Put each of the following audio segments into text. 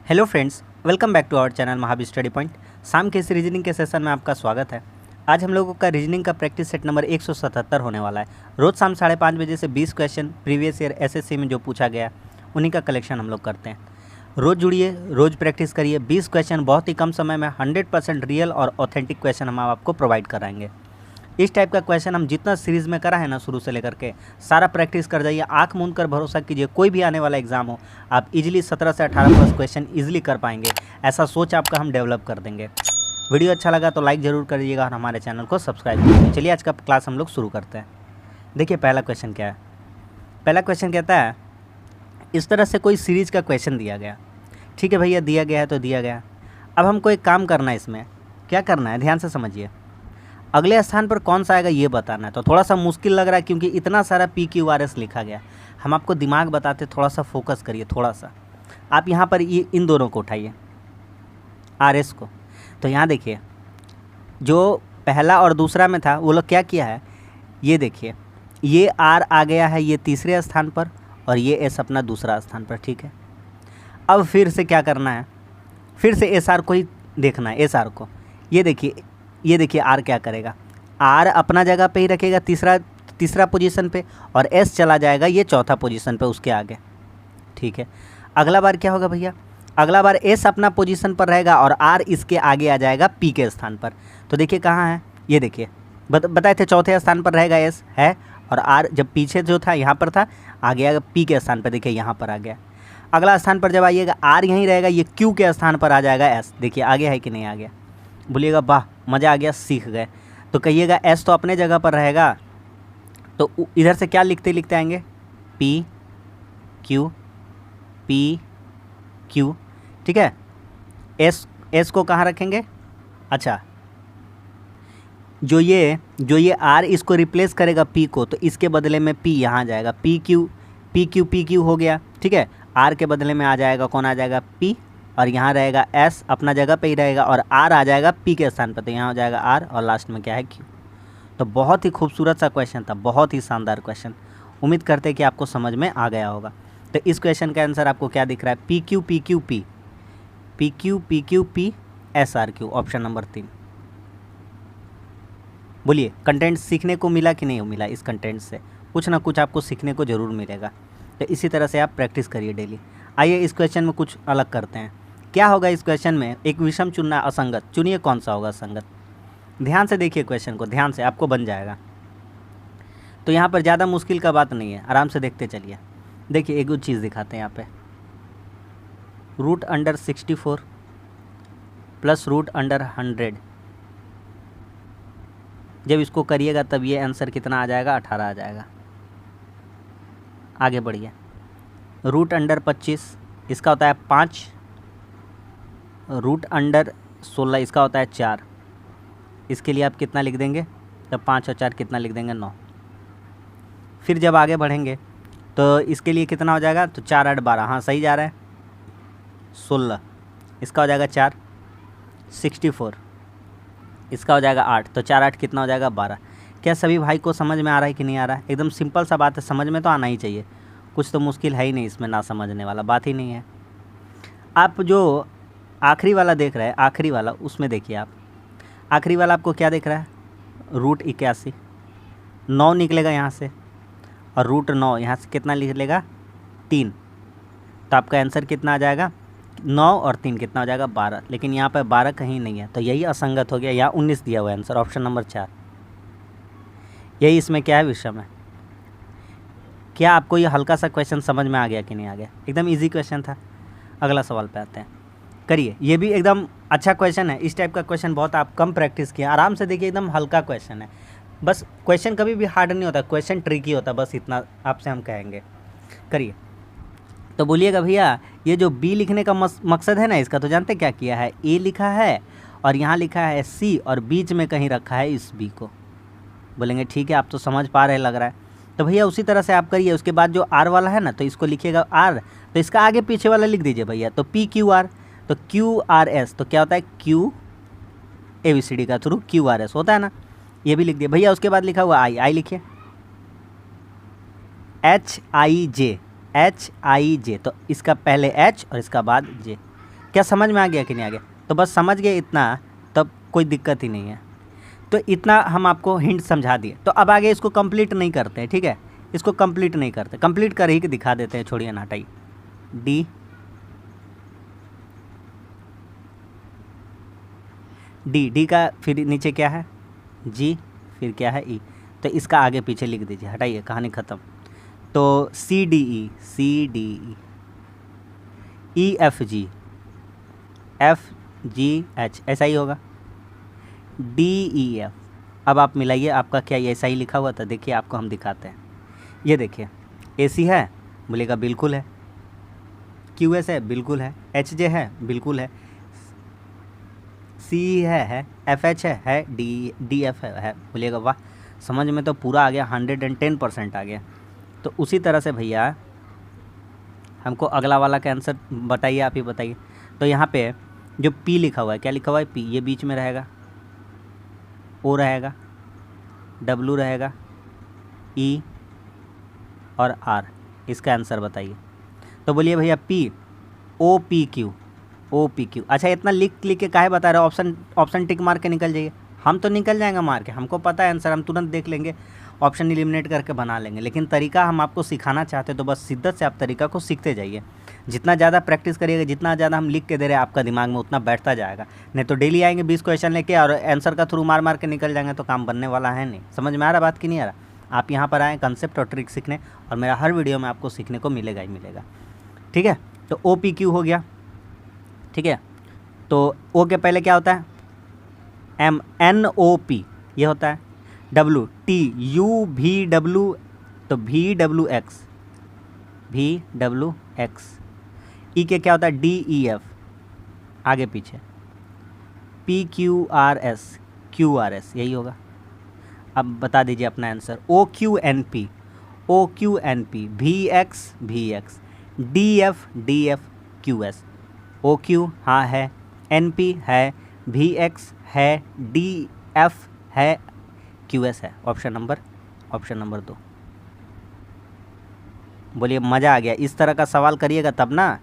Hello friends, welcome back to our channel महाबी study point. शाम के इस रीजनिंग के सेशन में आपका स्वागत है। आज हम लोगों का रीजनिंग का प्रैक्टिस सेट नंबर 177 होने वाला है। रोज़ शाम 5:30 बजे से 20 क्वेश्चन प्रीवियस ईयर एसएससी में जो पूछा गया उन्हीं का कलेक्शन हम लोग करते हैं। रोज़ जुड़िए, रोज़ प्रैक्टिस करिए। 20 क्वेश्चन बहुत ही कम समय में 100% रियल और ऑथेंटिक क्वेश्चन हम आपको प्रोवाइड कराएंगे। इस टाइप का क्वेश्चन हम जितना सीरीज़ में करा है ना, शुरू से लेकर के सारा प्रैक्टिस कर जाइए। आंख मूंद कर भरोसा कीजिए, कोई भी आने वाला एग्जाम हो आप इजीली 17 से 18 प्लस क्वेश्चन इजीली कर पाएंगे। ऐसा सोच आपका हम डेवलप कर देंगे। वीडियो अच्छा लगा तो लाइक ज़रूर करिएगा और हमारे चैनल को सब्सक्राइब कीजिए। चलिए आज का क्लास हम लोग शुरू करते हैं। देखिए पहला क्वेश्चन क्या है। पहला क्वेश्चन कहता है, इस तरह से कोई सीरीज़ का क्वेश्चन दिया गया। ठीक है भैया, दिया गया है तो दिया गया। अब हमको एक काम करना है, इसमें क्या करना है ध्यान से समझिए। अगले स्थान पर कौन सा आएगा ये बताना है। तो थोड़ा सा मुश्किल लग रहा है क्योंकि इतना सारा PQRS लिखा गया। हम आपको दिमाग बताते, थोड़ा सा फोकस करिए। थोड़ा सा आप यहाँ पर ये इन दोनों को उठाइए, RS को। तो यहाँ देखिए, जो पहला और दूसरा में था वो लोग क्या किया है, ये देखिए, ये R आ गया है ये तीसरे स्थान पर और ये S अपना दूसरा स्थान पर। ठीक है, अब फिर से क्या करना है, फिर से SR को ही देखना है। SR को ये देखिए R क्या करेगा, R अपना जगह पे ही रखेगा तीसरा पोजीशन पे, और S चला जाएगा ये चौथा पोजीशन पे उसके आगे। ठीक है, अगला बार क्या होगा भैया, अगला बार S अपना पोजीशन पर रहेगा और R इसके आगे आ जाएगा P के स्थान पर। तो देखिए कहाँ है, ये देखिए बताए थे चौथे स्थान पर रहेगा S है, और R जब पीछे जो था यहाँ पर था, आ गया P के स्थान पर। देखिए यहाँ पर आ गया। अगला स्थान पर जब आइएगा R यहीं रहेगा, ये Q के स्थान पर आ जाएगा S। देखिए आ गया है कि नहीं आ गया, बोलिएगा वाह मज़ा आ गया, सीख गए। तो कहिएगा S तो अपने जगह पर रहेगा, तो इधर से क्या लिखते लिखते आएंगे, P Q P Q। ठीक है, S को कहाँ रखेंगे, अच्छा जो ये R इसको रिप्लेस करेगा P को, तो इसके बदले में P यहाँ जाएगा, P Q हो गया। ठीक है, R के बदले में आ जाएगा कौन, आ जाएगा P, और यहाँ रहेगा S अपना जगह पे ही रहेगा, और R आ जाएगा P के स्थान पर। तो यहाँ हो जाएगा R और लास्ट में क्या है Q। तो बहुत ही खूबसूरत सा क्वेश्चन था, बहुत ही शानदार क्वेश्चन। उम्मीद करते हैं कि आपको समझ में आ गया होगा। तो इस क्वेश्चन का आंसर आपको क्या दिख रहा है, PQ P SR Q, option number 3। बोलिए कंटेंट सीखने को मिला कि नहीं मिला। इस कंटेंट से कुछ ना कुछ आपको सीखने को ज़रूर मिलेगा। तो इसी तरह से आप प्रैक्टिस करिए डेली। आइए इस क्वेश्चन में कुछ अलग करते हैं। क्या होगा इस क्वेश्चन में, एक विषम चुनना है, असंगत। चुनिए कौन सा होगा असंगत। ध्यान से देखिए क्वेश्चन को, ध्यान से, आपको बन जाएगा। तो यहाँ पर ज़्यादा मुश्किल का बात नहीं है, आराम से देखते चलिए। देखिए एक चीज़ दिखाते हैं यहाँ पे, √64 प्लस √100। जब इसको करिएगा तब ये आंसर कितना आ जाएगा, 18 आ जाएगा। आगे बढ़िए, √25 इसका होता है 5, √16 इसका होता है 4। इसके लिए आप कितना लिख देंगे, तब 5 और 4 कितना लिख देंगे, 9। फिर जब आगे बढ़ेंगे तो इसके लिए कितना हो जाएगा, तो 4 8 12, हाँ सही जा रहा है, 16 इसका हो जाएगा 4, 64 इसका हो जाएगा 8। तो 4 8 कितना हो जाएगा, 12। क्या सभी भाई को समझ में आ रहा है कि नहीं आ रहा है। एकदम सिंपल सा बात है, समझ में तो आना ही चाहिए, कुछ तो मुश्किल है ही नहीं इसमें, ना समझने वाला बात ही नहीं है। आप जो आखिरी वाला देख रहे हैं, आखिरी वाला उसमें देखिए आप, आखिरी वाला आपको क्या दिख रहा है, √81, 9 निकलेगा यहाँ से, और √9 यहाँ से कितना निकलेगा, 3। तो आपका आंसर कितना आ जाएगा, 9 और 3 कितना हो जाएगा, 12। लेकिन यहाँ पर 12 कहीं नहीं है, तो यही असंगत हो गया। यहाँ 19 दिया हुआ है आंसर, ऑप्शन नंबर 4। यही इसमें क्या है, विषम है। क्या आपको ये हल्का सा क्वेश्चन समझ में आ गया कि नहीं आ गया, एकदम इजी क्वेश्चन था। अगला सवाल पे आते हैं, करिए। ये भी एकदम अच्छा क्वेश्चन है। इस टाइप का क्वेश्चन बहुत आप कम प्रैक्टिस किए, आराम से देखिए, एकदम हल्का क्वेश्चन है। बस क्वेश्चन कभी भी हार्ड नहीं होता, क्वेश्चन ट्रिकी होता, बस इतना आपसे हम कहेंगे। करिए, तो बोलिएगा भैया ये जो B लिखने का मकसद है ना इसका, तो जानते क्या किया है, A लिखा है और यहाँ लिखा है C, और बीच में कहीं रखा है इस B को। बोलेंगे ठीक है, आप तो समझ पा रहे लग रहा है। तो भैया उसी तरह से आप करिए। उसके बाद जो R वाला है ना, तो इसको लिखिएगा R, तो इसका आगे पीछे वाला लिख दीजिए भैया। तो PQR, तो QRS, तो क्या होता है, Q ABCD का थ्रू QRS होता है ना, ये भी लिख दिया भैया। उसके बाद लिखा हुआ I लिखिए, HIJ, तो इसका पहले H और इसका बाद J। क्या समझ में आ गया कि नहीं आ गया? तो बस समझ गए इतना, तब कोई दिक्कत ही नहीं है। तो इतना हम आपको हिंट समझा दिए। तो अब आगे इसको कंप्लीट नहीं करते हैं, ठीक है, इसको कंप्लीट नहीं करते, कंप्लीट कर ही के दिखा देते हैं, छोड़िए ना, हटाइए। डी डी डी का फिर नीचे क्या है? जी, फिर क्या है? ई। तो इसका आगे पीछे लिख दीजिए, हटाइए, कहानी ख़त्म। तो C D E, C D E, E F G, F G H, ऐसा ही होगा। D E F. अब आप मिलाइए, आपका क्या ऐसा ही लिखा हुआ था? देखिए आपको हम दिखाते हैं, ये देखिए, ए सी है, बोलेगा बिल्कुल है। क्यू एस है, बिल्कुल है। एच जे है, बिल्कुल है। सी है, एफ एच है, डी एफ है, बोलिएगा वाह, समझ में तो पूरा आ गया, 110% आ गया। तो उसी तरह से भैया हमको अगला वाला का आंसर बताइए, आप ही बताइए। तो यहाँ पे जो पी लिखा हुआ है, क्या लिखा हुआ है? पी, ये बीच में रहेगा, ओ रहेगा, डब्लू रहेगा, ई और आर, इसका आंसर बताइए। तो बोलिए भैया P, O P Q, O P Q. अच्छा, इतना लिख के काहे बता रहे हो? ऑप्शन टिक मार के निकल जाइए। हम तो निकल जाएंगे मार के, हमको पता है आंसर, हम तुरंत देख लेंगे, ऑप्शन एलिमिनेट करके बना लेंगे। लेकिन तरीका हम आपको सिखाना चाहते हैं, तो बस शिद्दत से आप तरीका को सीखते जाइए। जितना ज़्यादा प्रैक्टिस करिएगा, जितना ज़्यादा हम लिख के दे रहे हैं आपका दिमाग में, उतना बैठता जाएगा। नहीं तो डेली आएंगे 20 क्वेश्चन लेके और आंसर का थ्रू मार के निकल जाएंगे, तो काम बनने वाला है नहीं। समझ में आ रहा बात कि नहीं आ रहा? आप यहाँ पर आएँ कंसेप्ट और ट्रिक सीखने, और मेरा हर वीडियो में आपको सीखने को मिलेगा ही मिलेगा, ठीक है। तो ओ पी क्यू हो गया, ठीक है। तो ओ के पहले क्या होता है? एम एन ओ पी, ये होता है। W T U V W, तो V W X, V W X. E के क्या होता है? डी ई एफ, आगे पीछे। P Q R S, Q R S, यही होगा। अब बता दीजिए अपना answer. O Q N P, O Q N P, V X, D F Q S. O Q हाँ है, एन पी है, भी एक्स है, डी एफ है, क्यू एस है। Option number 2। बोलिए मज़ा आ गया? इस तरह का सवाल करिएगा तब ना,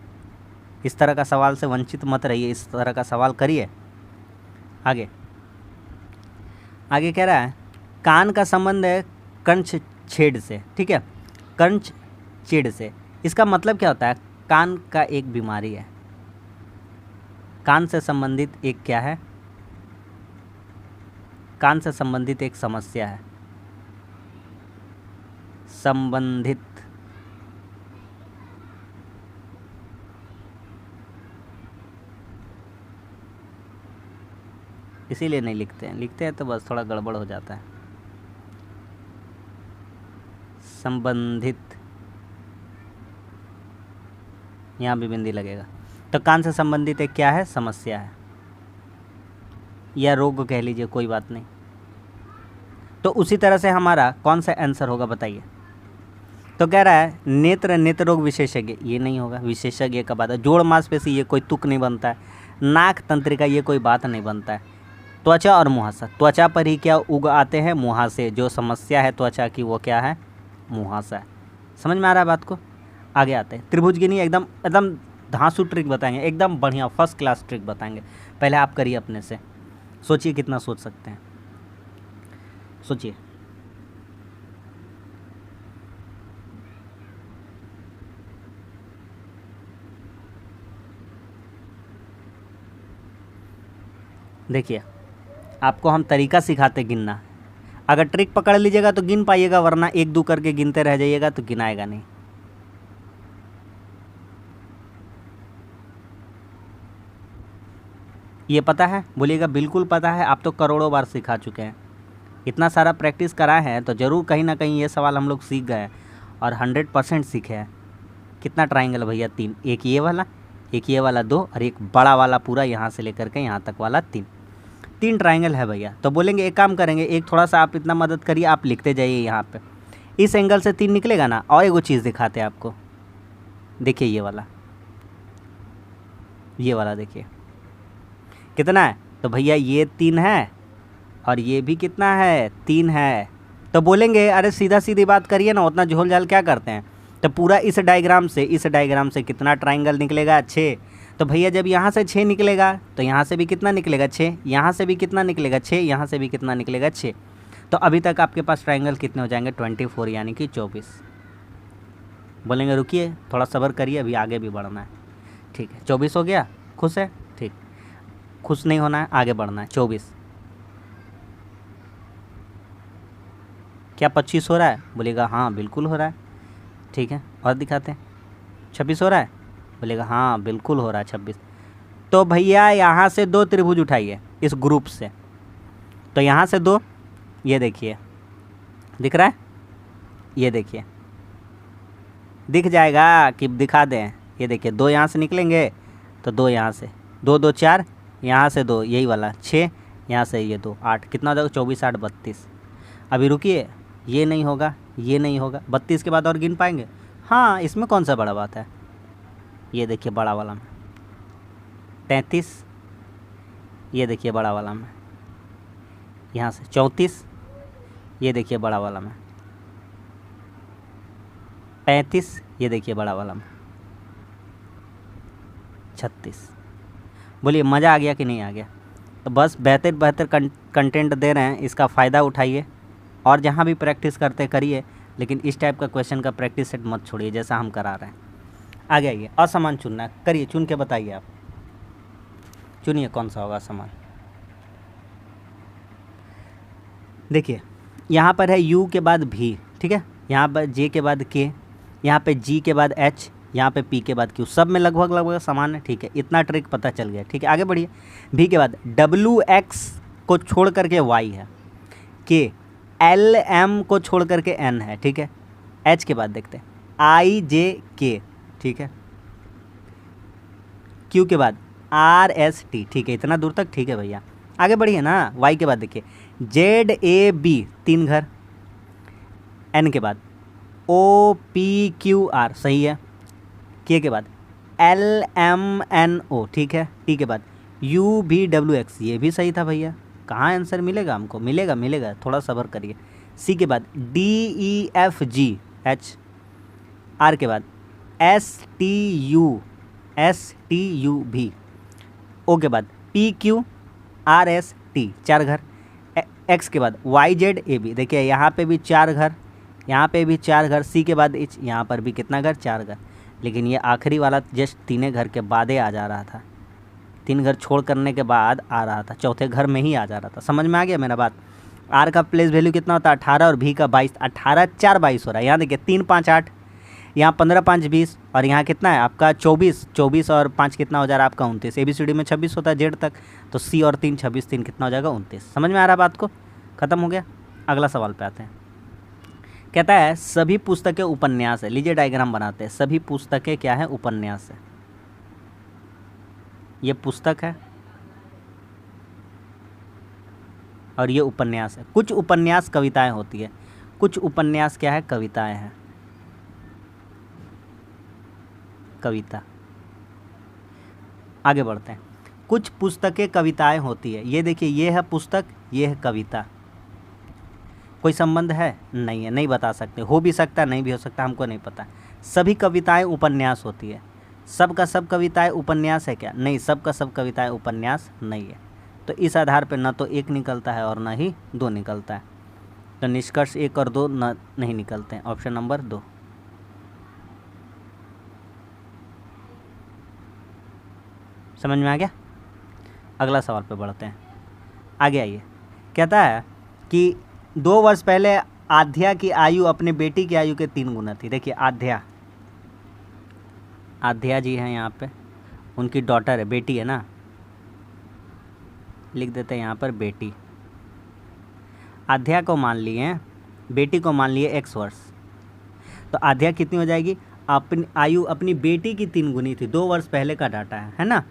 इस तरह का सवाल से वंचित मत रहिए, इस तरह का सवाल करिए। आगे कह रहा है कान का संबंध है कंठ छेद से, ठीक है, कंठ छेद से। इसका मतलब क्या होता है? कान का एक बीमारी है, कान से संबंधित एक क्या है? कान से संबंधित एक समस्या है, संबंधित। इसीलिए नहीं लिखते हैं तो बस थोड़ा गड़बड़ हो जाता है। संबंधित, यहाँ भी बिंदी लगेगा। तो कान से संबंधित एक क्या है? समस्या है, या रोग कह लीजिए, कोई बात नहीं। तो उसी तरह से हमारा कौन सा आंसर होगा बताइए? तो कह रहा है नेत्र रोग विशेषज्ञ, ये नहीं होगा, विशेषज्ञ का बात है। जोड़ मांसपेशी, ये कोई तुक नहीं बनता है। नाक तंत्रिका, ये कोई बात नहीं बनता है। त्वचा और मुहासा, त्वचा पर ही क्या उग आते हैं? मुहासे। जो समस्या है त्वचा की वो क्या है? मुहासा है। समझ में आ रहा है बात को? आगे आते हैं त्रिभुजगिनी, एकदम धांसू ट्रिक बताएंगे, एकदम बढ़िया फर्स्ट क्लास ट्रिक बताएंगे। पहले आप करिए अपने से, सोचिए कितना सोच सकते हैं, सोचिए। देखिए आपको हम तरीका सिखाते गिनना, अगर ट्रिक पकड़ लीजिएगा तो गिन पाइएगा, वरना 1-2 करके गिनते रह जाइएगा तो गिनाएगा नहीं। ये पता है? बोलिएगा बिल्कुल पता है। आप तो करोड़ों बार सिखा चुके हैं, इतना सारा प्रैक्टिस कराए हैं, तो ज़रूर कहीं ना कहीं ये सवाल हम लोग सीख गए हैं और 100% सीखे हैं। कितना ट्राइंगल भैया? 3, एक ये वाला, एक ये वाला 2, और एक बड़ा वाला पूरा यहाँ से लेकर के यहाँ तक वाला 3 ट्राइंगल है भैया। तो बोलेंगे एक काम करेंगे, एक थोड़ा सा आप इतना मदद करिए, आप लिखते जाइए यहाँ पे, इस एंगल से 3 निकलेगा ना। और एक वो चीज़ दिखाते हैं आपको, देखिए ये वाला देखिए कितना है। तो भैया ये 3 है और ये भी कितना है? 3 है। तो बोलेंगे अरे सीधा सीधी बात करिए ना, उतना झोल झाल क्या करते हैं। तो पूरा इस डायग्राम से कितना ट्राइंगल निकलेगा? 6। तो भैया जब यहाँ से 6 निकलेगा तो यहाँ से भी कितना निकलेगा? 6। यहाँ से भी कितना निकलेगा? 6। यहाँ से भी कितना निकलेगा? 6। तो अभी तक आपके पास ट्राइंगल कितने हो जाएंगे? 24 यानी कि 24। बोलेंगे रुकिए थोड़ा सब्र करिए, अभी आगे भी बढ़ना है। ठीक है, 24 हो गया, खुश है? ठीक, खुश नहीं होना है, आगे बढ़ना है। 24 क्या 25 हो रहा है? बोलेगा हाँ बिल्कुल हो रहा है। ठीक है, और दिखाते हैं। 26 हो रहा है? बोलेगा हाँ बिल्कुल हो रहा है 26। तो भैया यहाँ से 2 त्रिभुज उठाइए इस ग्रुप से। तो यहाँ से 2, ये देखिए दिख रहा है, ये देखिए दिख जाएगा कि दिखा दें? ये देखिए 2 यहाँ से निकलेंगे तो 2 यहाँ से, 2 2 4, यहाँ से 2, यही वाला 6, यहाँ से ये 2 8, कितना हो जाएगा? 24 8 32। अभी रुकिए, ये नहीं होगा, ये नहीं होगा, 32 के बाद और गिन पाएंगे? हाँ, इसमें कौन सा बड़ा बात है? ये देखिए बड़ा वाला में 33, ये देखिए बड़ा वाला में, यहाँ से 34, ये देखिए बड़ा वाला में 35, ये देखिए बड़ा वाला में 36। बोलिए मज़ा आ गया कि नहीं आ गया? तो बस बेहतर कंटेंट दे रहे हैं, इसका फ़ायदा उठाइए और जहाँ भी प्रैक्टिस करते करिए, लेकिन इस टाइप का क्वेश्चन का प्रैक्टिस सेट मत छोड़िए जैसा हम करा रहे हैं। आगे आइए, असमान चुनना है, करिए, चुन के बताइए आप, चुनिए कौन सा होगा असमान। देखिए यहाँ पर है U के बाद V, ठीक है, यहाँ पर J के बाद K, यहाँ पे G के बाद H, यहाँ पे P के बाद Q, सब में लगभग समान है। ठीक है, इतना ट्रिक पता चल गया। ठीक है, आगे बढ़िए। V के बाद WX को छोड़ करके Y है, K LM को छोड़ करके N है। ठीक है, H के बाद देखते हैं IJK, ठीक है, Q के बाद RST। ठीक है, इतना दूर तक ठीक है भैया, आगे बढ़िए ना। Y के बाद देखिए ZAB 3 घर, N के बाद OPQR, सही है, K के बाद LMNO, ठीक है, T के बाद UVWX, ये भी सही था भैया। कहाँ आंसर मिलेगा हमको? मिलेगा, थोड़ा सब्र करिए। C के बाद DEFGH, R के बाद STUV, O के बाद PQRST, 4 घर, X के बाद YZAB, देखिए यहाँ पे भी 4 घर, यहाँ पे भी 4 घर, C के बाद H, यहाँ पर भी कितना घर? 4 घर। लेकिन ये आखिरी वाला जस्ट 3 घर के बाद आ जा रहा था, 3 घर छोड़ करने के बाद आ रहा था, चौथे घर में ही आ जा रहा था। समझ में आ गया मेरा बात? R का प्लेस वैल्यू कितना होता है? 18 और V का 22, 18 4 22 हो रहा है। यहाँ देखिए 3 5 8, यहाँ 15 5 20, और यहाँ कितना है आपका? 24 और 5 कितना हो जा रहा है आपका? 29। ABCD में 26 होता है जेड तक, तो C और 3 26 3 कितना हो जाएगा? 29। समझ में आ रहा है बात को? खत्म हो गया। अगला सवाल पे आते हैं। कहता है सभी पुस्तकें उपन्यास है। लीजिए डायग्राम बनाते हैं। सभी पुस्तकें क्या है? उपन्यास है। ये पुस्तक है और ये उपन्यास है। कुछ उपन्यास कविताएं होती है, कुछ उपन्यास क्या है? कविताएं हैं। कविता। आगे बढ़ते हैं। कुछ पुस्तकें कविताएं होती है। ये देखिए, ये है पुस्तक, ये है कविता। कोई संबंध है? नहीं है, नहीं बता सकते। हो भी सकता है, नहीं भी हो सकता, हमको नहीं पता। सभी कविताएं उपन्यास होती है। सब का सब कविताएं उपन्यास है क्या? नहीं, सब का सब कविताएं उपन्यास नहीं है। तो इस आधार पर न तो 1 निकलता है और न ही 2 निकलता है। तो निष्कर्ष 1 और 2 नहीं निकलते हैं। Option number 2। समझ में आ गया? अगला सवाल पे बढ़ते हैं। आगे आइए। कहता है कि 2 वर्ष पहले आध्या की आयु अपने बेटी की आयु के 3 गुना थी। देखिए आध्या जी हैं यहाँ पे, उनकी डॉटर है, बेटी है ना, लिख देते हैं यहाँ पर बेटी। आध्या को मान लिए, बेटी को मान लिए x वर्ष, तो आध्या कितनी हो जाएगी? अपनी आयु अपनी बेटी की 3 गुनी थी। 2 वर्ष पहले का डाटा है ना,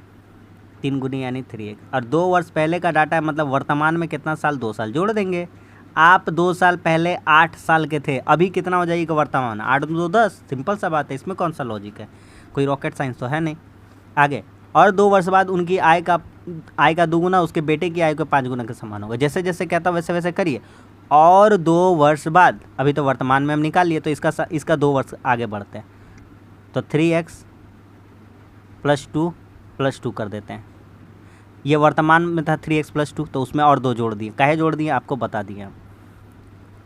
3 गुनी यानी 3x, और 2 वर्ष पहले का डाटा है, मतलब वर्तमान में कितना साल? 2 साल। जोड़ देंगे। आप 2 साल पहले 8 साल के थे, अभी कितना हो जाएगा वर्तमान? 8 2 10। सिंपल सा बात है, इसमें कौन सा लॉजिक है? कोई रॉकेट साइंस तो है नहीं। आगे, और 2 वर्ष बाद उनकी आय का 2 गुना उसके बेटे की आय के 5 गुना के समान होगा। जैसे जैसे कहता वैसे वैसे करिए। और 2 वर्ष बाद, अभी तो वर्तमान में हम निकाल लिए तो इसका 2 वर्ष आगे बढ़ते हैं, तो 3x + 2 कर देते हैं। ये वर्तमान में था 3x + 2, तो उसमें और 2 जोड़ दिए। काहे जोड़ दिए आपको बता दिए हम।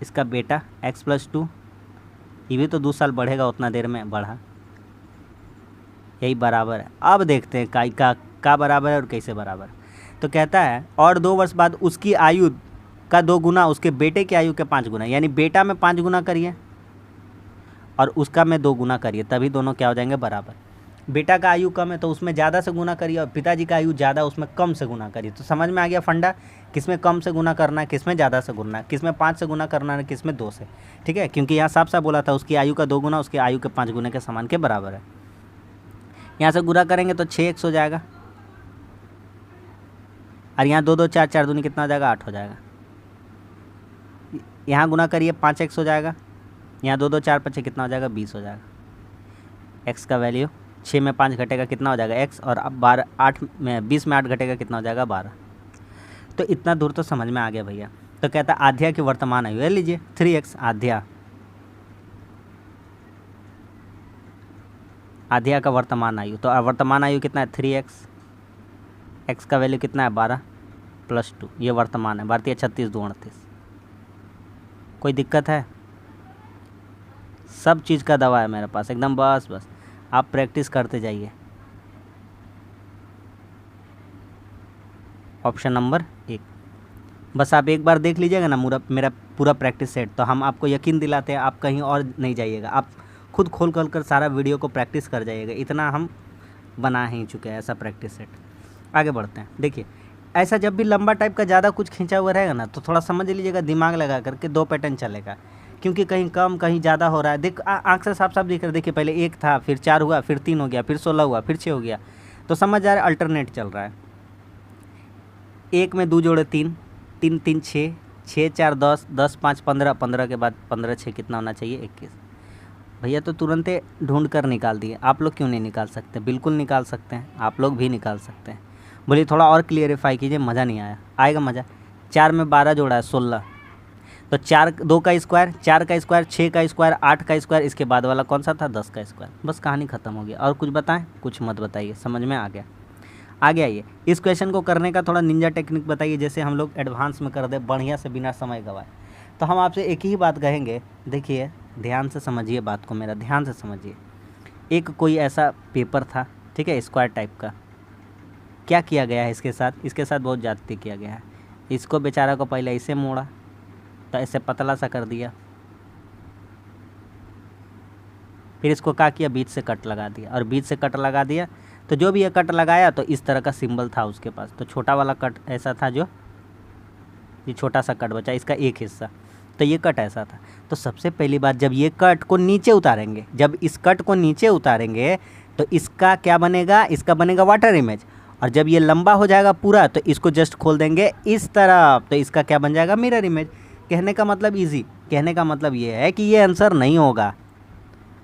इसका बेटा x + 2, ये भी तो 2 साल बढ़ेगा, उतना देर में बढ़ा, यही बराबर है। अब देखते हैं का बराबर है और कैसे बराबर है। तो कहता है और 2 वर्ष बाद उसकी आयु का 2 गुना उसके बेटे की आयु के 5 गुना, यानी बेटा में 5 गुना करिए और उसका में 2 गुना करिए, तभी दोनों क्या हो जाएंगे बराबर। बेटा का आयु कम है तो उसमें ज़्यादा से गुना करिए और पिताजी का आयु ज़्यादा, उसमें कम से गुना करिए। तो समझ में आ गया फंडा, किसमें कम से गुना करना है, किसमें ज़्यादा से गुना है, किसमें 5 से गुना करना है, किसमें 2 से। ठीक है, क्योंकि यहाँ साफ साफ बोला था उसकी आयु का 2 गुना उसकी आयु के 5 गुने के समान के बराबर है। यहाँ से गुना करेंगे तो 6x हो जाएगा और यहाँ 2 2 4 4 दूनी कितना हो जाएगा 8 हो जाएगा। यहाँ गुना करिए 5x हो जाएगा, यहाँ 2 2 4 5 कितना हो जाएगा 20 हो जाएगा। x का वैल्यू 6 में 5 घटेगा कितना हो जाएगा x, और अब 20 में 8 घटेगा कितना हो जाएगा 12। तो इतना दूर तो समझ में आ गया भैया। तो कहता है आध्या की वर्तमान आयु, ले लीजिए 3x आध्या का वर्तमान आयु। तो वर्तमान आयु कितना है 3x, x का वैल्यू कितना है 12 + 2, ये वर्तमान है। भारतीय 36 2 38। कोई दिक्कत है? सब चीज़ का दवा है मेरे पास एकदम, बस आप प्रैक्टिस करते जाइए। ऑप्शन नंबर 1, बस आप एक बार देख लीजिएगा ना मेरा पूरा प्रैक्टिस सेट, तो हम आपको यकीन दिलाते हैं आप कहीं और नहीं जाइएगा, आप खुद खोल कर सारा वीडियो को प्रैक्टिस कर जाइएगा। इतना हम बना ही चुके हैं ऐसा प्रैक्टिस सेट। आगे बढ़ते हैं। देखिए ऐसा जब भी लंबा टाइप का ज़्यादा कुछ खींचा हुआ रहेगा ना, तो थोड़ा समझ लीजिएगा, दिमाग लगा करके 2 पैटर्न चलेगा, क्योंकि कहीं कम कहीं ज़्यादा हो रहा है। देख आँख से साफ साफ दिख रहा है। देखिए पहले 1 था, फिर 4 हुआ, फिर 3 हो गया, फिर 16 हुआ, फिर 6 हो गया, तो समझ आ रहा है अल्टरनेट चल रहा है। 1 में 2 जोड़े 3, 3 3 6, 6 4 10, 10 5 15, 15 के बाद 15 6 कितना होना चाहिए 21। भैया तो तुरंत ढूंढ कर निकाल दिए, आप लोग क्यों नहीं निकाल सकते? बिल्कुल निकाल सकते हैं, आप लोग भी निकाल सकते हैं। बोलिए थोड़ा और क्लियरिफाई कीजिए, मज़ा नहीं आया, आएगा मज़ा। 4 में 12 जोड़ा है 16, तो 4 2 का स्क्वायर, 4 का स्क्वायर, 6 का स्क्वायर, 8 का स्क्वायर, इसके बाद वाला कौन सा था 10 का स्क्वायर। बस कहानी ख़त्म हो गया। और कुछ बताएं? कुछ मत बताइए, समझ में आ गया। आगे आइए, इस क्वेश्चन को करने का थोड़ा निंजा टेक्निक बताइए, जैसे हम लोग एडवांस में कर दे बढ़िया से बिना समय गवाए। तो हम आपसे एक ही बात कहेंगे, देखिए ध्यान से समझिए बात को, मेरा ध्यान से समझिए। एक कोई ऐसा पेपर था, ठीक है, स्क्वायर टाइप का, क्या किया गया है इसके साथ बहुत ज़्यादती किया गया है। इसको बेचारा को पहले ऐसे मोड़ा, तो ऐसे पतला सा कर दिया, फिर इसको क्या किया बीच से कट लगा दिया, और बीच से कट लगा दिया तो जो भी ये कट लगाया तो इस तरह का सिंबल था उसके पास। तो छोटा वाला कट ऐसा था, जो ये छोटा सा कट बचा इसका एक हिस्सा, तो ये कट ऐसा था। तो सबसे पहली बात, जब ये कट को नीचे उतारेंगे, जब इस कट को नीचे उतारेंगे तो इसका क्या बनेगा, इसका बनेगा वाटर इमेज। और जब ये लंबा हो जाएगा पूरा तो इसको जस्ट खोल देंगे इस तरफ, तो इसका क्या बन जाएगा मिरर इमेज। कहने का मतलब ईजी, कहने का मतलब ये है कि ये आंसर नहीं होगा।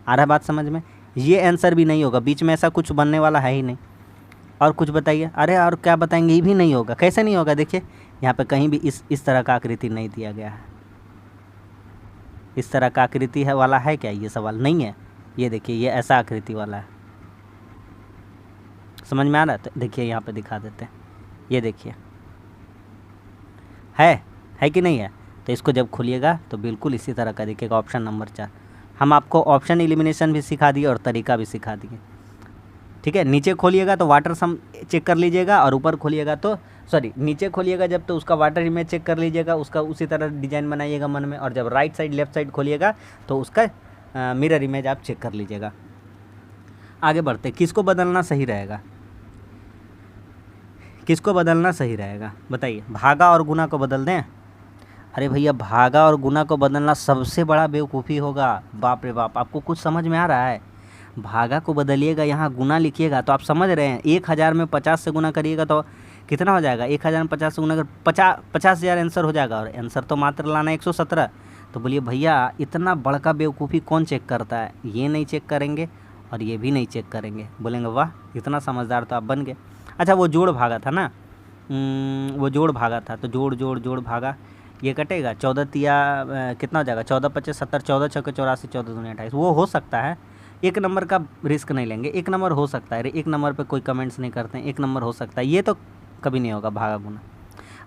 आ रहा बात समझ में? ये आंसर भी नहीं होगा, बीच में ऐसा कुछ बनने वाला है ही नहीं। और कुछ बताइए? अरे और क्या बताएंगे, ये भी नहीं होगा। कैसे नहीं होगा? देखिए यहाँ पे कहीं भी इस तरह का आकृति नहीं दिया गया है। इस तरह का आकृति है वाला है क्या? ये सवाल नहीं है। ये देखिए ये ऐसा आकृति वाला है, समझ में आ रहा है? तो देखिए यहाँ पे दिखा देते हैं, ये देखिए है कि नहीं है? तो इसको जब खोलिएगा तो बिल्कुल इसी तरह का दिखेगा। Option number 4। हम आपको ऑप्शन एलिमिनेशन भी सिखा दिए और तरीका भी सिखा दिए, ठीक है। नीचे खोलिएगा तो वाटर सम चेक कर लीजिएगा, और ऊपर खोलिएगा तो नीचे खोलिएगा जब तो उसका वाटर इमेज चेक कर लीजिएगा, उसका उसी तरह डिजाइन बनाइएगा मन में। और जब राइट साइड लेफ्ट साइड खोलिएगा तो उसका मिरर इमेज आप चेक कर लीजिएगा। आगे बढ़ते, किसको बदलना सही रहेगा? किसको बदलना सही रहेगा बताइए? भागा और गुना को बदल दें? अरे भैया भागा और गुना को बदलना सबसे बड़ा बेवकूफ़ी होगा। बाप रे बाप, आपको कुछ समझ में आ रहा है? भागा को बदलिएगा, यहाँ गुना लिखिएगा, तो आप समझ रहे हैं 1000 में 50 से गुना करिएगा तो कितना हो जाएगा? 1000 में 50 से गुना कर 50,000 आंसर हो जाएगा, और आंसर तो मात्र लाना 117। तो बोलिए भैया इतना बड़का बेवकूफ़ी कौन चेक करता है? ये नहीं चेक करेंगे और ये भी नहीं चेक करेंगे। बोलेंगे वाह इतना समझदार तो आप बन गए। अच्छा वो जोड़ भागा था ना, वो जोड़ भागा था, तो जोड़ भागा, ये कटेगा 14 तिया कितना हो जाएगा 14 25 70 14 छक्के 84 14 दूनी 28 वो हो सकता है। एक नंबर का रिस्क नहीं लेंगे, एक नंबर हो सकता है। एक नंबर पे कोई कमेंट्स नहीं करते हैं, एक नंबर हो सकता है, ये तो कभी नहीं होगा भागा गुना।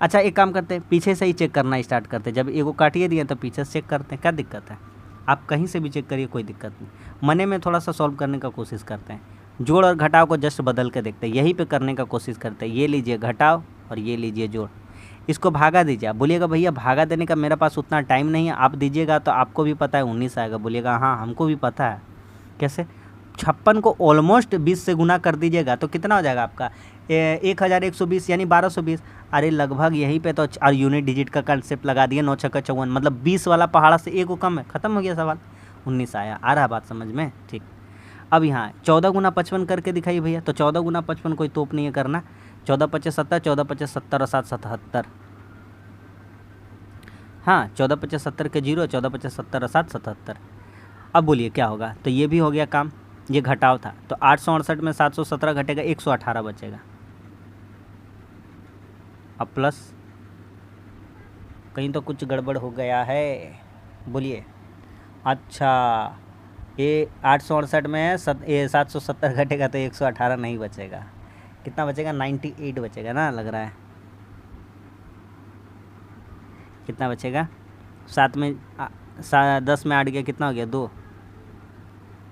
अच्छा एक काम करते हैं, पीछे से ही चेक करना स्टार्ट करते हैं। जब एगो काटिए दिए तो पीछे से चेक करते हैं, क्या दिक्कत है। आप कहीं से भी चेक करिए, कोई दिक्कत नहीं। मने में थोड़ा सा सॉल्व करने का कोशिश करते हैं, जोड़ और घटाव को जस्ट बदल के देखते हैं, यहीं पे करने का कोशिश करते हैं। ये लीजिए घटाव और ये लीजिए जोड़, इसको भागा दीजिए। आप बोलिएगा भैया भागा देने का मेरे पास उतना टाइम नहीं है, आप दीजिएगा तो आपको भी पता है 19 आएगा। बोलिएगा हाँ हमको भी पता है। कैसे 56 को ऑलमोस्ट 20 से गुना कर दीजिएगा तो कितना हो जाएगा आपका 1120 यानी 1220। अरे लगभग यहीं पे तो और यूनिट डिजिट का कंसेप्ट लगा दिए, 9 छक्का 54 मतलब 20 वाला पहाड़ा से एक को कम है, ख़त्म हो गया सवाल। 19 आया। आ रहा बात समझ में? ठीक। अब यहाँ 14 गुना 55 करके दिखाइए भैया। तो 14 गुना 55 कोई तोप नहीं है करना। 14 25 70, 14 25 70 और 7 77। हाँ 14 25 70 के 0, 14 25 70 और 7 77। अब बोलिए क्या होगा। तो ये भी हो गया काम, ये घटाव था। तो 868 में 717 घटेगा, 118 बचेगा। अब प्लस कहीं तो कुछ गड़बड़ हो गया है, बोलिए। अच्छा ये 868 में 770 घटेगा तो 118 नहीं बचेगा। कितना बचेगा 98 बचेगा ना, लग रहा है। कितना बचेगा 7 में 10 में 8 गया, कितना हो गया 2,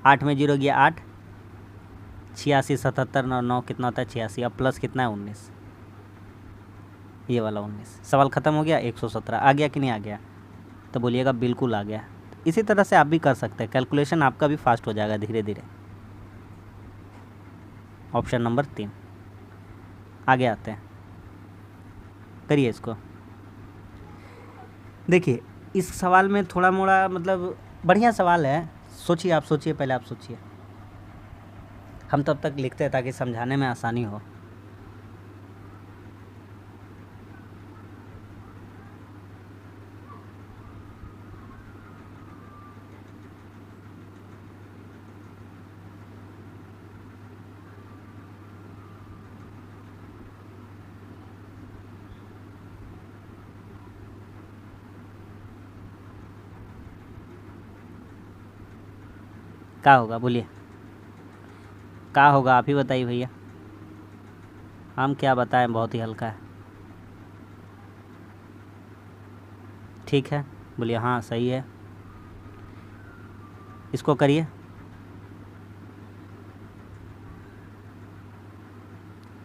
8 में 0 गया 8, 86 77 9 कितना होता है 86। अब प्लस कितना है 19, ये वाला 19। सवाल ख़त्म हो गया। 117 आ गया कि नहीं आ गया? तो बोलिएगा बिल्कुल आ गया। इसी तरह से आप भी कर सकते हैं, कैलकुलेशन आपका भी फास्ट हो जाएगा धीरे धीरे। ऑप्शन नंबर 3 आगे आते हैं, करिए इसको। देखिए इस सवाल में थोड़ा मोड़ा मतलब बढ़िया सवाल है, सोचिए आप, सोचिए पहले आप सोचिए। हम तब तक लिखते हैं ताकि समझाने में आसानी हो। क्या होगा बोलिए, क्या होगा आप ही बताइए भैया। हम क्या बताएं, बहुत ही हल्का है। ठीक है बोलिए, हाँ सही है। इसको करिए,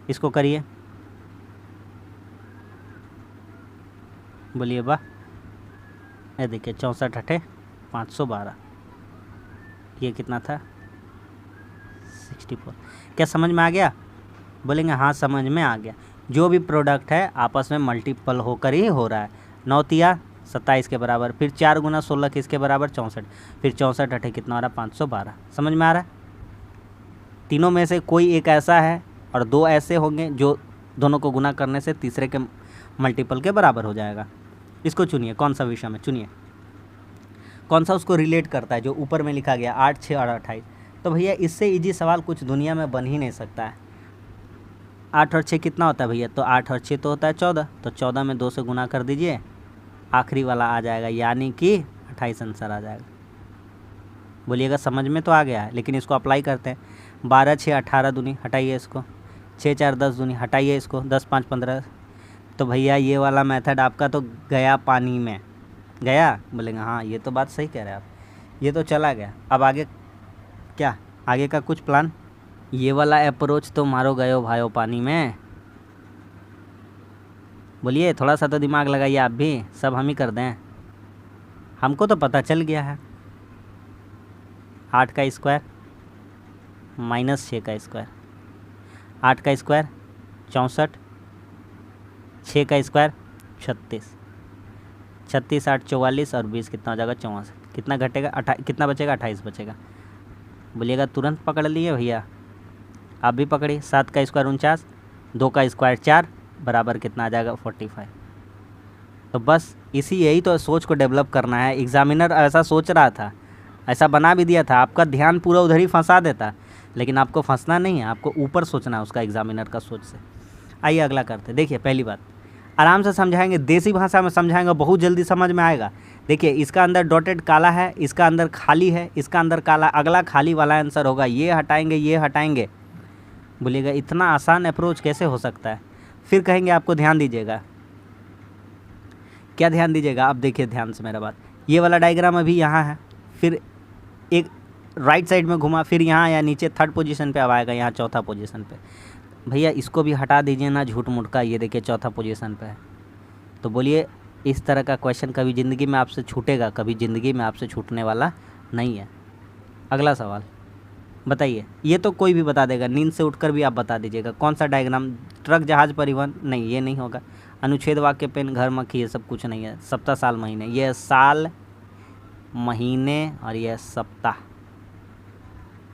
इसको करिए, बोलिए वाह। ये देखिए 64 अठे 512, ये कितना था 64। क्या समझ में आ गया? बोलेंगे हाँ समझ में आ गया। जो भी प्रोडक्ट है आपस में मल्टीपल होकर ही हो रहा है। 9 तिया 27 के बराबर, फिर 4 गुना 16 किसके बराबर 64, फिर 64 अठे कितना हो रहा 512। समझ में आ रहा है? तीनों में से कोई एक ऐसा है और 2 ऐसे होंगे जो दोनों को गुना करने से तीसरे के मल्टीपल के बराबर हो जाएगा। इसको चुनिए, कौन सा विषय में चुनिए, कौन सा उसको रिलेट करता है जो ऊपर में लिखा गया 8 6 और 28। तो भैया इससे इजी सवाल कुछ दुनिया में बन ही नहीं सकता है। 8 और 6 कितना होता है भैया? तो 8 और 6 तो होता है 14, तो 14 में 2 से गुना कर दीजिए, आखिरी वाला आ जाएगा, यानी कि 28 आंसर आ जाएगा। बोलिएगा समझ में तो आ गया है, लेकिन इसको अप्लाई करते हैं। 12 6 18 दूनी, हटाइए इसको। 6 4 10 दूनी, हटाइए इसको। 10 5 15। तो भैया ये वाला मेथड आपका तो गया पानी में, गया। बोलेंगे हाँ ये तो बात सही कह रहे हैं आप, ये तो चला गया। अब आगे क्या, आगे का कुछ प्लान? ये वाला अप्रोच तो मारो गयो भायो पानी में। बोलिए थोड़ा सा तो दिमाग लगाइए आप भी, सब हम ही कर दें। हमको तो पता चल गया है। 8 का स्क्वायर माइनस 6 का स्क्वायर, 8 का स्क्वायर 64, 6 का स्क्वायर 36, 36 8 44 और 20 कितना हो जाएगा 64। कितना घटेगा कितना बचेगा 28 बचेगा। बोलिएगा तुरंत पकड़ लिए भैया, आप भी पकड़िए। 7 का स्क्वायर 49, 2 का स्क्वायर 4 बराबर कितना आ जाएगा 45। तो बस यही तो सोच को डेवलप करना है। एग्जामिनर ऐसा सोच रहा था, ऐसा बना भी दिया था, आपका ध्यान पूरा उधर ही फंसा देता, लेकिन आपको फंसना नहीं है, आपको ऊपर सोचना है उसका एग्जामिनर का सोच से। आइए अगला करते। देखिए पहली बात, आराम से समझाएंगे, देसी भाषा में समझाएंगे, बहुत जल्दी समझ में आएगा। देखिए इसका अंदर डॉटेड काला है, इसका अंदर खाली है, इसका अंदर काला, अगला खाली वाला आंसर होगा। ये हटाएंगे, ये हटाएंगे, बोलिएगा इतना आसान अप्रोच कैसे हो सकता है। फिर कहेंगे आपको ध्यान दीजिएगा, क्या ध्यान दीजिएगा, आप देखिए ध्यान से मेरा बात। ये वाला डायग्राम अभी यहाँ है, फिर एक राइट साइड में घुमा, फिर यहाँ या नीचे थर्ड पोजीशन पे अब आएगा, यहाँ चौथा पोजीशन पे। भैया इसको भी हटा दीजिए ना झूठ मूठ का, ये देखिए चौथा पोजीशन पे है। तो बोलिए इस तरह का क्वेश्चन कभी ज़िंदगी में आपसे छूटेगा? कभी ज़िंदगी में आपसे छूटने वाला नहीं है। अगला सवाल बताइए, ये तो कोई भी बता देगा, नींद से उठकर भी आप बता दीजिएगा। कौन सा डायग्राम? ट्रक, जहाज, परिवहन? नहीं, ये नहीं होगा। अनुच्छेद, वाक्य, पेन, घर, मक्खी, ये सब कुछ नहीं है। सप्ताह, साल, महीने, ये साल, महीने और यह सप्ताह।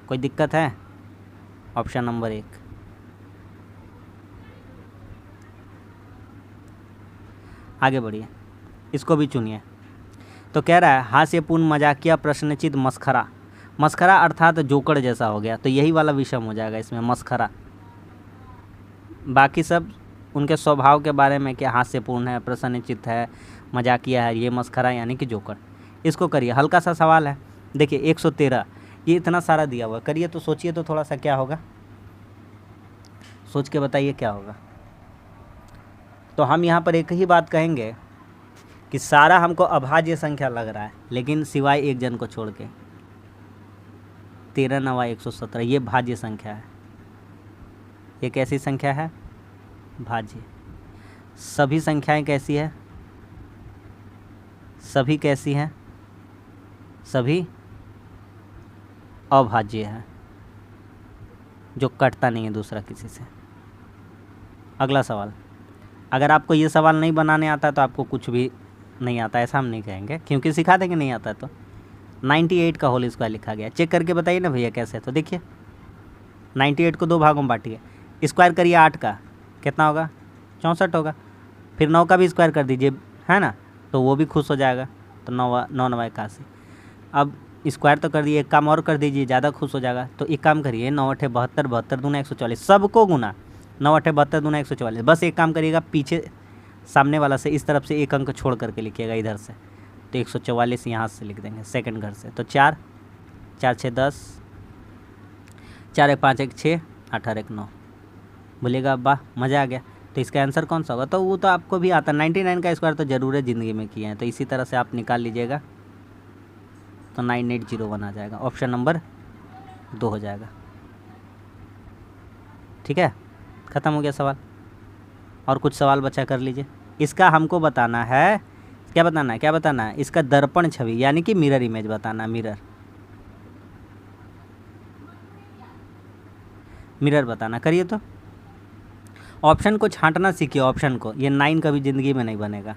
कोई दिक्कत है? Option number 1। आगे बढ़िए, इसको भी चुनिए। तो कह रहा है हास्यपूर्ण, मजाकिया, प्रश्नचित, मस्खरा। मस्खरा अर्थात जोकर जैसा हो गया, तो यही वाला विषम हो जाएगा इसमें, मस्खरा। बाकी सब उनके स्वभाव के बारे में, क्या हास्यपूर्ण है, प्रसन्नचित्त है, मजाकिया है, ये मस्खरा यानी कि जोकर। इसको करिए, हल्का सा सवाल है। देखिए 113, ये इतना सारा दिया हुआ, करिए तो सोचिए तो थोड़ा सा क्या होगा, सोच के बताइए क्या होगा। तो हम यहाँ पर एक ही बात कहेंगे कि सारा हमको अभाज्य संख्या लग रहा है, लेकिन सिवाय एक जन को छोड़ के। 13 9 117, ये भाज्य संख्या है। ये कैसी संख्या है? भाज्य। सभी संख्याएं कैसी है? सभी कैसी हैं? सभी अभाज्य है, जो कटता नहीं है दूसरा किसी से। अगला सवाल, अगर आपको ये सवाल नहीं बनाने आता तो आपको कुछ भी नहीं आता, ऐसा हम नहीं कहेंगे, क्योंकि सिखा देंगे नहीं आता तो। 98 का होल स्क्वायर लिखा गया, चेक करके बताइए ना भैया कैसे। तो देखिए 98 को 2 भागों में बांटिए, स्क्वायर करिए 8 का, कितना होगा? 64 होगा। फिर 9 का भी स्क्वायर कर दीजिए, है ना, तो वो भी खुश हो जाएगा। तो 9 9 81। अब स्क्वायर तो कर दिए, एक काम और कर दीजिए, ज़्यादा खुश हो जाएगा। तो एक काम करिए, 9 8 72, 72 दूना 144, सबको गुना 9 8 72 दूना 144। बस एक काम करिएगा, पीछे सामने वाला से इस तरफ से एक अंक छोड़ करके लिखिएगा इधर से, तो 144 यहाँ से लिख देंगे सेकंड घर से। तो 4 4 6 10, 4 1 5 1 6, 8 8 1 9। बोलिएगा वाह मज़ा आ गया। तो इसका आंसर कौन सा होगा? तो वो तो आपको भी आता, 99 का स्क्वायर तो ज़रूर है, ज़िंदगी में किए हैं। तो इसी तरह से आप निकाल लीजिएगा, तो 9801 आ जाएगा। ऑप्शन नंबर 2 हो जाएगा। ठीक है, ख़त्म हो गया सवाल। और कुछ सवाल बचा कर लीजिए। इसका हमको बताना है, क्या बताना है? क्या बताना है? इसका दर्पण छवि यानी कि मिरर इमेज बताना, मिरर बताना। करिए तो, ऑप्शन को छांटना सीखिए, ऑप्शन को। ये 9 कभी ज़िंदगी में नहीं बनेगा,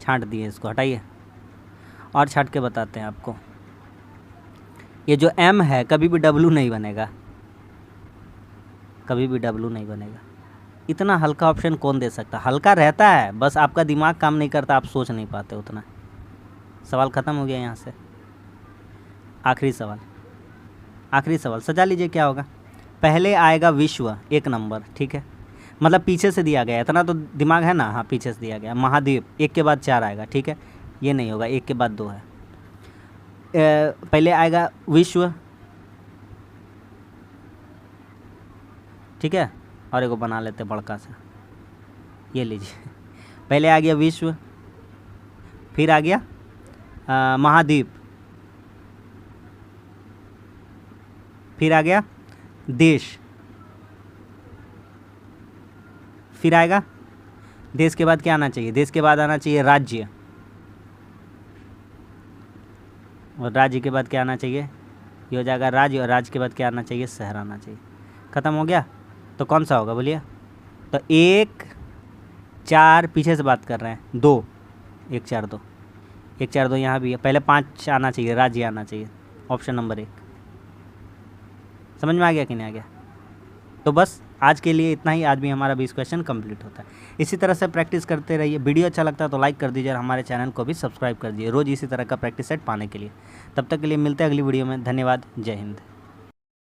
छांट दिए इसको, हटाइए और छांट के बताते हैं आपको। ये जो M है कभी भी W नहीं बनेगा, कभी भी W नहीं बनेगा। इतना हल्का ऑप्शन कौन दे सकता? हल्का रहता है, बस आपका दिमाग काम नहीं करता, आप सोच नहीं पाते उतना। सवाल ख़त्म हो गया यहाँ से। आखिरी सवाल, आखिरी सवाल सजा लीजिए क्या होगा। पहले आएगा विश्व 1 नंबर, ठीक है, मतलब पीछे से दिया गया, इतना तो दिमाग है ना। हाँ पीछे से दिया गया। महाद्वीप 1 के बाद 4 आएगा, ठीक है, ये नहीं होगा, 1 के बाद 2 है। पहले आएगा विश्व, ठीक है, और एगो बना लेते बड़का सा, ये लीजिए। पहले आ गया विश्व, फिर आ गया महाद्वीप, फिर आ गया देश, फिर आएगा देश के बाद क्या आना चाहिए? देश के बाद आना चाहिए राज्य, और राज्य के बाद क्या आना चाहिए? ये हो जाएगा राज्य, और राज्य के बाद क्या आना चाहिए? शहर आना चाहिए। ख़त्म हो गया। तो कौन सा होगा बोलिए? तो 1 4 पीछे से बात कर रहे हैं, 2 1 4 2, 1 4 2 यहाँ भी है। पहले 5 आना चाहिए, राज्य आना चाहिए। Option number 1। समझ में आ गया कि नहीं आ गया? तो बस आज के लिए इतना ही। आज भी हमारा 20 क्वेश्चन कंप्लीट होता है। इसी तरह से प्रैक्टिस करते रहिए। वीडियो अच्छा लगता है तो लाइक कर दीजिए और हमारे चैनल को भी सब्सक्राइब कर दीजिए रोज़ इसी तरह का प्रैक्टिस सेट पाने के लिए। तब तक के लिए मिलते हैं अगली वीडियो में। धन्यवाद। जय हिंद।